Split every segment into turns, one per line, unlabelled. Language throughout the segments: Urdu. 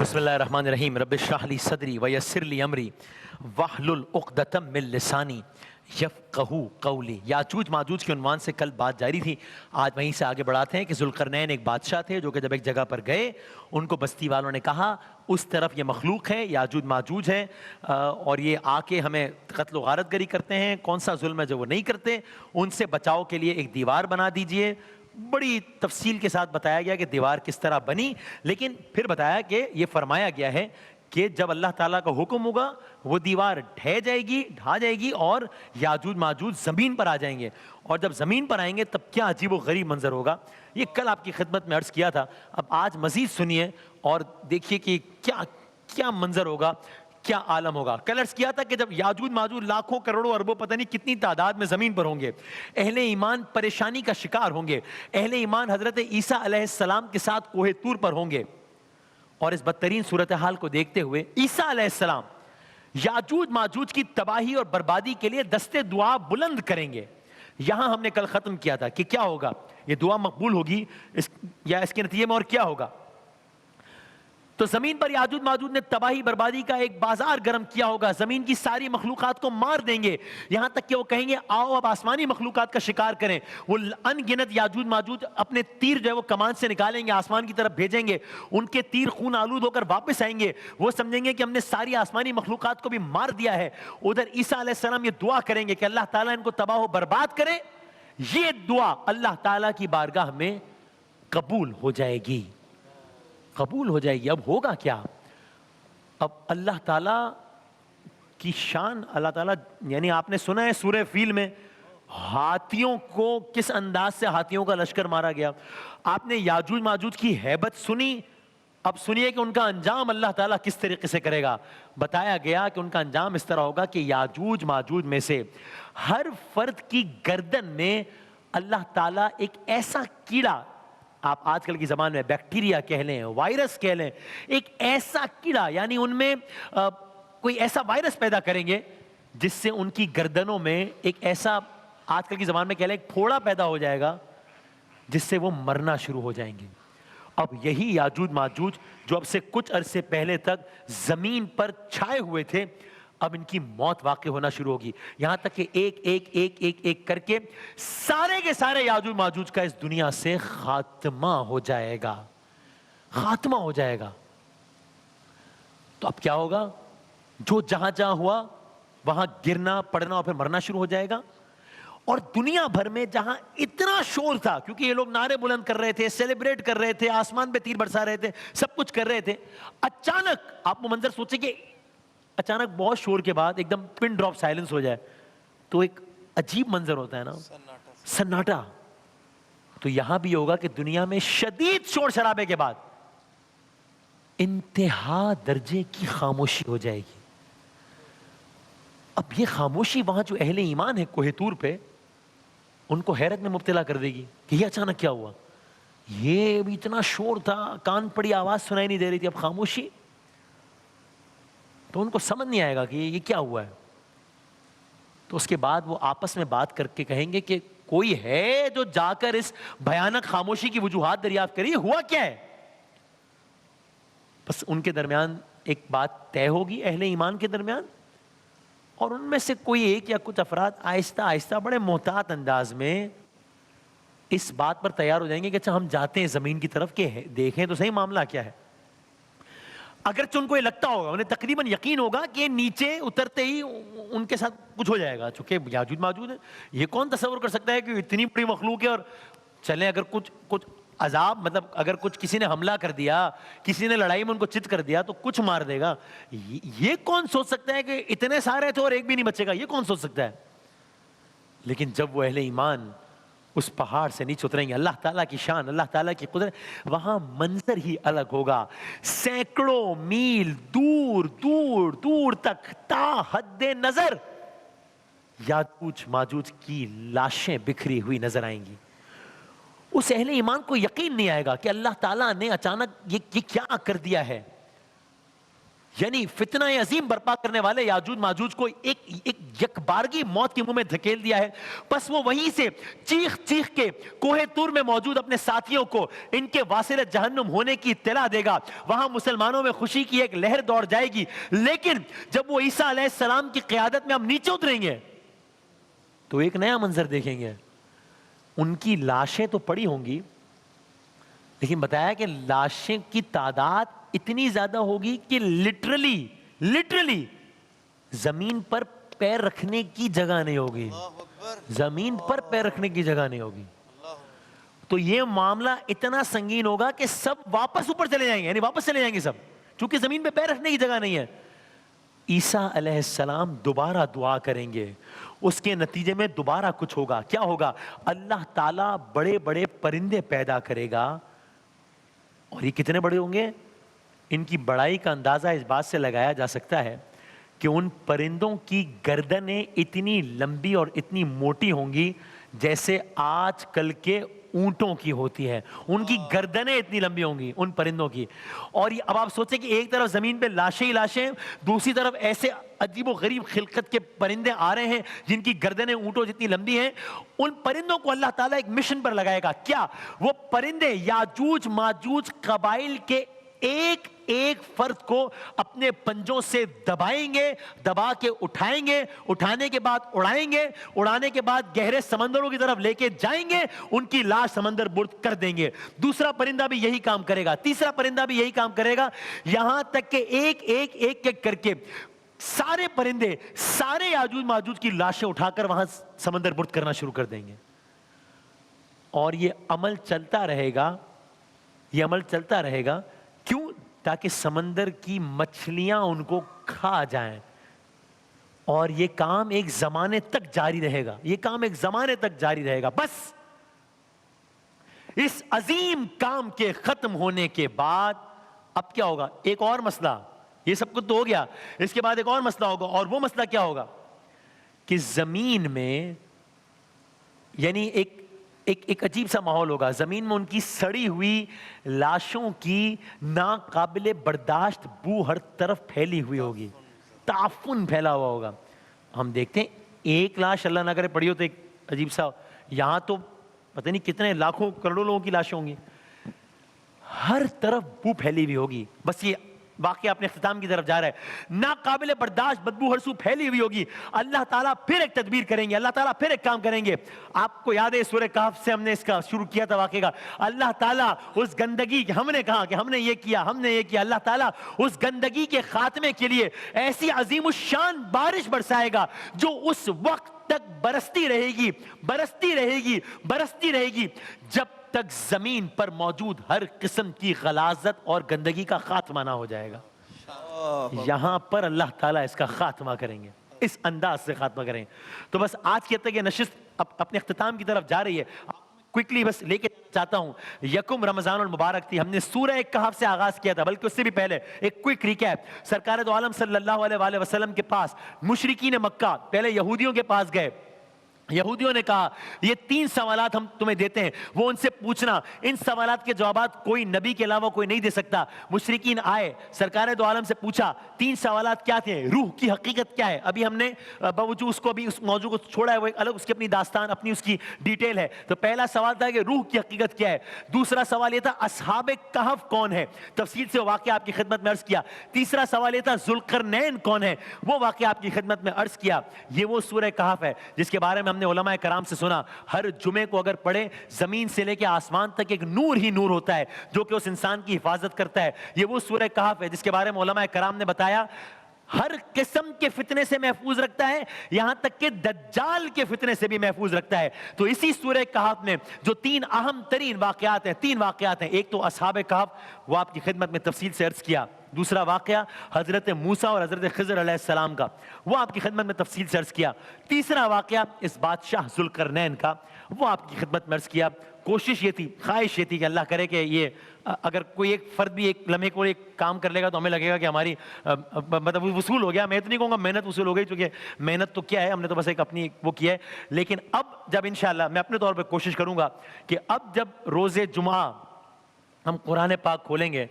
بسم اللہ الرحمن الرحیم رب اشرح لی صدری ویسر لی امری واحلل عقدۃ من لسانی یفقہوا قولی۔ یاجوج ماجوج کے عنوان سے کل بات جاری تھی، آج وہیں سے آگے بڑھاتے ہیں کہ ذوالقرنین ایک بادشاہ تھے جو کہ جب ایک جگہ پر گئے ان کو بستی والوں نے کہا اس طرف یہ مخلوق ہے، یاجوج ماجوج ہے اور یہ آ کے ہمیں قتل و غارت گری کرتے ہیں، کون سا ظلم ہے جو وہ نہیں کرتے، ان سے بچاؤ کے لیے ایک دیوار بنا دیجئے۔ بڑی تفصیل کے ساتھ بتایا گیا کہ دیوار کس طرح بنی، لیکن پھر بتایا کہ یہ فرمایا گیا ہے کہ جب اللہ تعالیٰ کا حکم ہوگا وہ دیوار ڈھا جائے گی اور یاجوج ماجوج زمین پر آ جائیں گے، اور جب زمین پر آئیں گے تب کیا عجیب و غریب منظر ہوگا۔ یہ کل آپ کی خدمت میں عرض کیا تھا، اب آج مزید سنیے اور دیکھیے کہ کیا منظر ہوگا، کیا عالم ہوگا۔ کل عرض کیا تھا کہ جب یاجوج ماجوج لاکھوں کروڑوں اربوں پتہ نہیں کتنی تعداد میں زمین پر ہوں گے، اہل ایمان پریشانی کا شکار ہوں گے، اہل ایمان حضرت عیسیٰ علیہ السلام کے ساتھ کوہ طور پر ہوں گے، اور اس بدترین صورتحال کو دیکھتے ہوئے عیسیٰ علیہ السلام یاجوج ماجوج کی تباہی اور بربادی کے لیے دستے دعا بلند کریں گے۔ یہاں ہم نے کل ختم کیا تھا کہ کیا ہوگا، یہ دعا مقبول ہوگی یا اس کے نتیجے میں اور کیا ہوگا۔ تو زمین پر یاجوج ماجوج نے تباہی بربادی کا ایک بازار گرم کیا ہوگا، زمین کی ساری مخلوقات کو مار دیں گے، یہاں تک کہ وہ کہیں گے آؤ اب آسمانی مخلوقات کا شکار کریں۔ وہ ان گنت یاجوج ماجوج اپنے تیر جو ہے وہ کمان سے نکالیں گے، آسمان کی طرف بھیجیں گے، ان کے تیر خون آلود ہو کر واپس آئیں گے، وہ سمجھیں گے کہ ہم نے ساری آسمانی مخلوقات کو بھی مار دیا ہے۔ ادھر عیسیٰ علیہ السلام یہ دعا کریں گے کہ اللہ تعالیٰ ان کو تباہ و برباد کرے، یہ دعا اللہ تعالیٰ کی بارگاہ میں قبول ہو جائے گی، قبول ہو جائے گی۔ اب ہوگا کیا؟ اب اللہ تعالیٰ کی شان، اللہ تعالیٰ یعنی آپ نے سنا ہے سورہ فیل میں ہاتھیوں کو کس انداز سے ہاتھیوں کا لشکر مارا گیا، آپ نے یاجوج ماجوج کی ہیبت سنی، اب سنیے کہ ان کا انجام اللہ تعالیٰ کس طریقے سے کرے گا۔ بتایا گیا کہ ان کا انجام اس طرح ہوگا کہ یاجوج ماجوج میں سے ہر فرد کی گردن میں اللہ تعالیٰ ایک ایسا کیڑا، آپ آج کل کی زبان میں بیکٹیریا کہہ لیں، وائرس کہہ لیں، ایک ایسا کیڑا یعنی ان میں کوئی ایسا وائرس پیدا کریں گے جس سے ان کی گردنوں میں ایک ایسا، آج کل کی زبان میں کہہ لیں، ایک پھوڑا پیدا ہو جائے گا جس سے وہ مرنا شروع ہو جائیں گے۔ اب یہی یاجوج ماجوج جو اب سے کچھ عرصے پہلے تک زمین پر چھائے ہوئے تھے، اب ان کی موت واقع ہونا شروع ہوگی، یہاں تک کہ ایک کر کے سارے کے سارے یاجوج ماجوج کا اس دنیا سے خاتمہ ہو جائے گا، خاتمہ ہو جائے گا۔ تو اب کیا ہوگا؟ جو جہاں جہاں ہوا وہاں گرنا پڑنا اور پھر مرنا شروع ہو جائے گا، اور دنیا بھر میں جہاں اتنا شور تھا، کیونکہ یہ لوگ نعرے بلند کر رہے تھے، سیلیبریٹ کر رہے تھے، آسمان پہ تیر برسا رہے تھے، سب کچھ کر رہے تھے، اچانک آپ وہ منظر سوچیں کہ اچانک بہت شور کے بعد ایک دم پن ڈراپ سائلنس ہو جائے تو ایک عجیب منظر ہوتا ہے نا، سناٹا۔ تو یہاں بھی ہوگا کہ دنیا میں شدید شور شرابے کے بعد انتہا درجے کی خاموشی ہو جائے گی۔ اب یہ خاموشی وہاں جو اہل ایمان ہے کوہ طور پہ، ان کو حیرت میں مبتلا کر دے گی کہ یہ اچانک کیا ہوا، یہ بھی اتنا شور تھا، کان پڑی آواز سنائی نہیں دے رہی تھی، اب خاموشی۔ تو ان کو سمجھ نہیں آئے گا کہ یہ کیا ہوا ہے۔ تو اس کے بعد وہ آپس میں بات کر کے کہیں گے کہ کوئی ہے جو جا کر اس بھیانک خاموشی کی وجوہات دریافت کرے، ہوا کیا ہے۔ بس ان کے درمیان ایک بات طے ہوگی، اہل ایمان کے درمیان، اور ان میں سے کوئی ایک یا کچھ افراد آہستہ آہستہ بڑے محتاط انداز میں اس بات پر تیار ہو جائیں گے کہ اچھا ہم جاتے ہیں زمین کی طرف کہ دیکھیں تو صحیح معاملہ کیا ہے۔ اگرچہ ان کو یہ لگتا ہوگا، انہیں تقریباً یقین ہوگا کہ نیچے اترتے ہی ان کے ساتھ کچھ ہو جائے گا، چونکہ یاجوج ماجوج ہے، یہ کون تصور کر سکتا ہے کہ اتنی بڑی مخلوق ہے، اور چلیں اگر کچھ عذاب، مطلب اگر کچھ کسی نے حملہ کر دیا، کسی نے لڑائی میں ان کو چت کر دیا تو کچھ مار دے گا، یہ کون سوچ سکتا ہے کہ اتنے سارے تھے اور ایک بھی نہیں بچے گا، یہ کون سوچ سکتا ہے۔ لیکن جب وہ اہل ایمان اس پہاڑ سے نیچے اتریں گے، اللہ تعالیٰ کی شان، اللہ تعالیٰ کی قدرت، وہاں منظر ہی الگ ہوگا۔ سینکڑوں میل دور دور دور تک تا حد نظر یاجوج ماجوج کی لاشیں بکھری ہوئی نظر آئیں گی۔ اس اہل ایمان کو یقین نہیں آئے گا کہ اللہ تعالیٰ نے اچانک یہ کیا کر دیا ہے۔ یعنی فتنہ عظیم برپا کرنے والے یاجوج ماجوج کو ایک یکبارگی موت کے منہ میں دھکیل دیا ہے. بس وہ وہیں سے چیخ چیخ کے کوہ طور میں موجود اپنے ساتھیوں کو ان کے واصل جہنم ہونے کی اطلاع دے گا. وہاں مسلمانوں میں خوشی کی ایک لہر دوڑ جائے گی. لیکن جب وہ عیسیٰ علیہ السلام کی قیادت میں ہم نیچے اتریں گے تو ایک نیا منظر دیکھیں گے. ان کی لاشیں تو پڑی ہوں گی, لیکن بتایا کہ لاشیں کی تعداد اتنی زیادہ ہوگی کہ لٹرلی زمین پر پیر رکھنے کی جگہ نہیں ہوگی. زمین پر پیر رکھنے کی جگہ نہیں ہوگی. تو یہ معاملہ اتنا سنگین ہوگا کہ سب واپس اوپر چلے جائیں گے, یعنی واپس چلے جائیں گے سب, چونکہ زمین پہ پیر رکھنے کی جگہ نہیں ہے. عیسیٰ علیہ السلام دوبارہ دعا کریں گے. اس کے نتیجے میں دوبارہ کچھ ہوگا. کیا ہوگا؟ اللہ تعالیٰ بڑے بڑے پرندے پیدا کرے گا. اور یہ کتنے بڑے ہوں گے؟ ان کی بڑائی کا اندازہ اس بات سے لگایا جا سکتا ہے کہ ان پرندوں کی گردنیں اتنی لمبی اور اتنی موٹی ہوں گی جیسے آج کل کے اونٹوں کی ہوتی ہے. ان کی گردنیں اتنی لمبی ہوں گی ان پرندوں کی. اور اب آپ سوچیں کہ ایک طرف زمین پہ لاشیں ہی لاشیں, دوسری طرف ایسے عجیب و غریب خلقت کے پرندے آ رہے ہیں جن کی گردنیں اونٹوں جتنی لمبی ہیں. ان پرندوں کو اللہ تعالیٰ ایک مشن پر لگائے گا. کیا؟ وہ پرندے یاجوج ماجوج قبائل کے ایک ایک فرد کو اپنے پنجوں سے دبائیں گے, دبا کے اٹھائیں گے, اٹھانے کے بعد اڑائیں گے, اڑانے کے بعد گہرے سمندروں کی طرف لے کے جائیں گے, ان کی لاش سمندر برد کر دیں گے. دوسرا پرندہ بھی یہی کام کرے گا, تیسرا پرندہ بھی یہی کام کرے گا, یہاں تک کہ ایک ایک ایک ایک کر کے سارے پرندے سارے یاجوج ماجوج کی لاشیں اٹھا کر وہاں سمندر برد کرنا شروع کر دیں گے. اور یہ عمل چلتا رہے گا, یہ عمل چلتا رہے گا. کیوں؟ تاکہ سمندر کی مچھلیاں ان کو کھا جائیں. اور یہ کام ایک زمانے تک جاری رہے گا, یہ کام ایک زمانے تک جاری رہے گا. بس اس عظیم کام کے ختم ہونے کے بعد اب کیا ہوگا؟ ایک اور مسئلہ, یہ سب کچھ تو ہو گیا, اس کے بعد ایک اور مسئلہ ہوگا. اور وہ مسئلہ کیا ہوگا کہ زمین میں یعنی ایک عجیب سا ماحول ہوگا. زمین میں ان کی سڑی ہوئی لاشوں کی ناقابل برداشت بو ہر طرف پھیلی ہوئی ہوگی, تعفن پھیلا ہوا ہوگا. ہم دیکھتے ہیں ایک لاش اللہ نہ کرے پڑی ہو تو ایک عجیب سا, یہاں تو پتہ نہیں کتنے لاکھوں کروڑوں لوگوں کی لاشیں ہوں گی, ہر طرف بو پھیلی ہوئی ہوگی. بس یہ واقعہ اپنے اختتام کی طرف جا رہا ہے. ناقابل برداشت بدبو ہر سو پھیلی ہوئی ہوگی. اللہ تعالیٰ پھر ایک تدبیر کریں گے, اللہ تعالیٰ پھر ایک کام کریں گے. آپ کو یاد ہے سورہ کہف سے ہم نے اس کا شروع کیا تھا واقعہ کا. اللہ تعالیٰ اس گندگی کہ ہم نے کہا کہ ہم نے یہ کیا, ہم نے یہ کیا, اللہ تعالیٰ اس گندگی کے خاتمے کے لیے ایسی عظیم الشان بارش برسائے گا جو اس وقت تک برستی رہے گی, برستی رہے گی, برستی رہے گی, جب تک زمین پر موجود ہر قسم کی غلاظت اور گندگی کا خاتمہ نہ ہو جائے گا. یہاں پر اللہ تعالیٰ اس کا خاتمہ کریں گے, اس انداز سے خاتمہ کریں گے. تو بس آج کی تک یہ نشست اپنے اختتام کی طرف جا رہی ہے. کوئکلی بس لے کے چاہتا ہوں, یکم رمضان المبارک تھی, ہم نے سورہ کہف سے آغاز کیا تھا, بلکہ اس سے بھی پہلے ایک کوئک ریکیپ. سرکار دو عالم صلی اللہ علیہ وآلہ وسلم کے پاس مشرکین مکہ پہلے یہودیوں کے پاس گئے. یہودیوں نے کہا یہ 3 سوالات ہم تمہیں دیتے ہیں, وہ ان سے پوچھنا, ان سوالات کے جوابات کوئی نبی کے علاوہ کوئی نہیں دے سکتا. مشرکین آئے, سرکار دو عالم سے پوچھا 3 سوالات کیا تھے؟ روح کی حقیقت کیا ہے؟ ابھی ہم نے باوجود اس کو بھی اس موضوع کو چھوڑا ہے, وہ ایک الگ اس کی اپنی داستان, اپنی اس کی ڈیٹیل ہے. تو پہلا سوال تھا کہ روح کی حقیقت کیا ہے. دوسرا سوال یہ تھا اصحاب کہف کون ہے, تفصیل سے واقعہ آپ کی خدمت میں عرض کیا. تیسرا سوال یہ تھا ذوالقرنین کون ہے, وہ واقعہ آپ کی خدمت میں عرض کیا. یہ وہ سورہ کہف ہے جس کے بارے میں ہم نے علماء کرام سے سنا ہر جمعے کو اگر پڑھے زمین سے لے کے آسمان تک ایک نور ہی نور ہوتا ہے جو کہ اس انسان کی حفاظت کرتا ہے. یہ وہ سورہ کہف ہے جس کے بارے میں علماء کرام نے بتایا ہر قسم کے فتنے سے محفوظ رکھتا ہے, یہاں تک کہ دجال کے فتنے سے بھی محفوظ رکھتا ہے. تو اسی سورہ کہف میں جو 3 اہم ترین واقعات ہیں, 3 واقعات ہیں. ایک تو اصحاب کہف, وہ آپ کی خدمت میں تفصیل سے عرض کیا. دوسرا واقعہ حضرت موسیٰ اور حضرت خضر علیہ السلام کا, وہ آپ کی خدمت میں تفصیل سے عرض کیا. تیسرا واقعہ اس بادشاہ ذوالقرنین کا, وہ آپ کی خدمت میں عرض کیا. کوشش یہ تھی, خواہش یہ تھی کہ اللہ کرے کہ یہ اگر کوئی ایک فرد بھی ایک لمحے کو ایک کام کر لے گا تو ہمیں لگے گا کہ ہماری مطلب وصول ہو گیا. میں تو نہیں کہوں گا محنت وصول ہو گئی, چونکہ محنت تو کیا ہے, ہم نے تو بس ایک اپنی وہ کیا ہے. لیکن اب جب انشاءاللہ میں اپنے طور پہ کوشش کروں گا کہ اب جب روز جمعہ ہم قرآن پاک کھولیں گے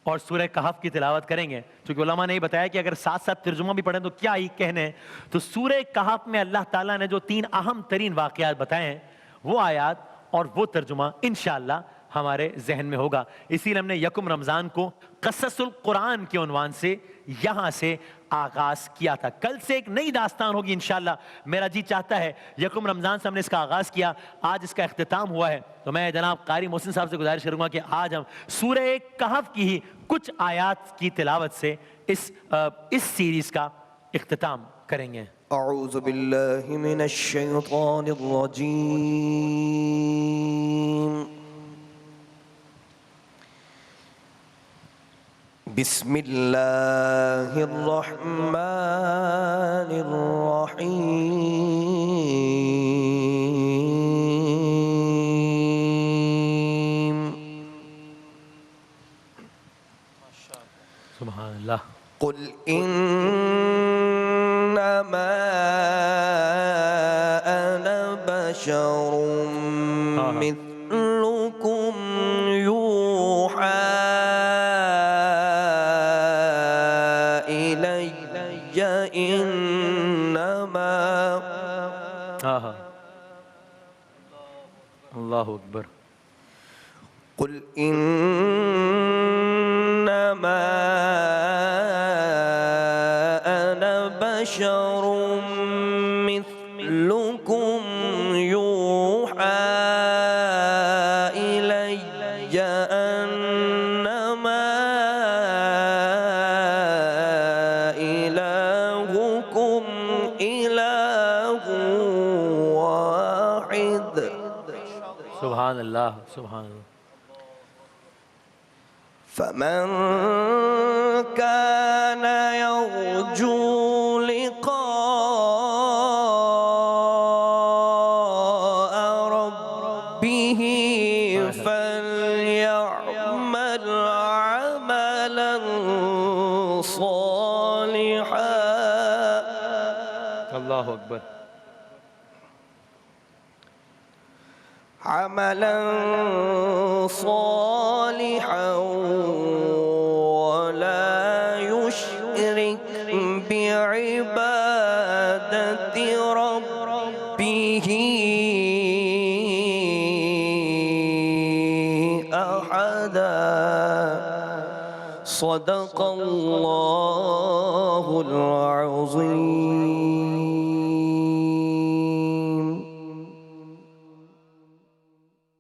اور سورہ کہف کی تلاوت کریں گے. چونکہ علماء نے یہ بتایا کہ اگر ساتھ ساتھ ترجمہ بھی پڑھیں تو کیا ہی کہنے ہیں. تو سورہ کہف میں اللہ تعالیٰ نے جو 3 اہم ترین واقعات بتائے ہیں وہ آیات اور وہ ترجمہ انشاءاللہ ہمارے ذہن میں ہوگا. اسی لیے ہم نے یکم رمضان کو قصص القرآن کے عنوان سے یہاں سے آغاز کیا تھا. کل سے ایک نئی داستان ہوگی انشاءاللہ. میرا جی چاہتا ہے یکم رمضان سے ہم نے اس کا آغاز کیا, آج اس کا اختتام ہوا ہے, تو میں جناب قاری محسن صاحب سے گزارش کروں گا کہ آج ہم سورہ کہف کی ہی کچھ آیات کی تلاوت سے اس سیریز کا اختتام کریں گے.
اعوذ باللہ من الشیطان الرجیم. بسم اللہ الرحمن الرحیم.
سبحان اللہ.
قل انما انا بشر مثلكم يوحى الي انما
اللہ اکبر.
قل انما بشر مثلكم يوحى إلي أنما إلهكم إله واحد.
سبحان اللہ. سبحان اللہ.
فمن كان يرجو لقاء ربه فليعمل عملا صالحا.
اللہ اکبر.
عملا صالحا ولا يشرك بعبادة ربه أحدا. صدق الله العظيم.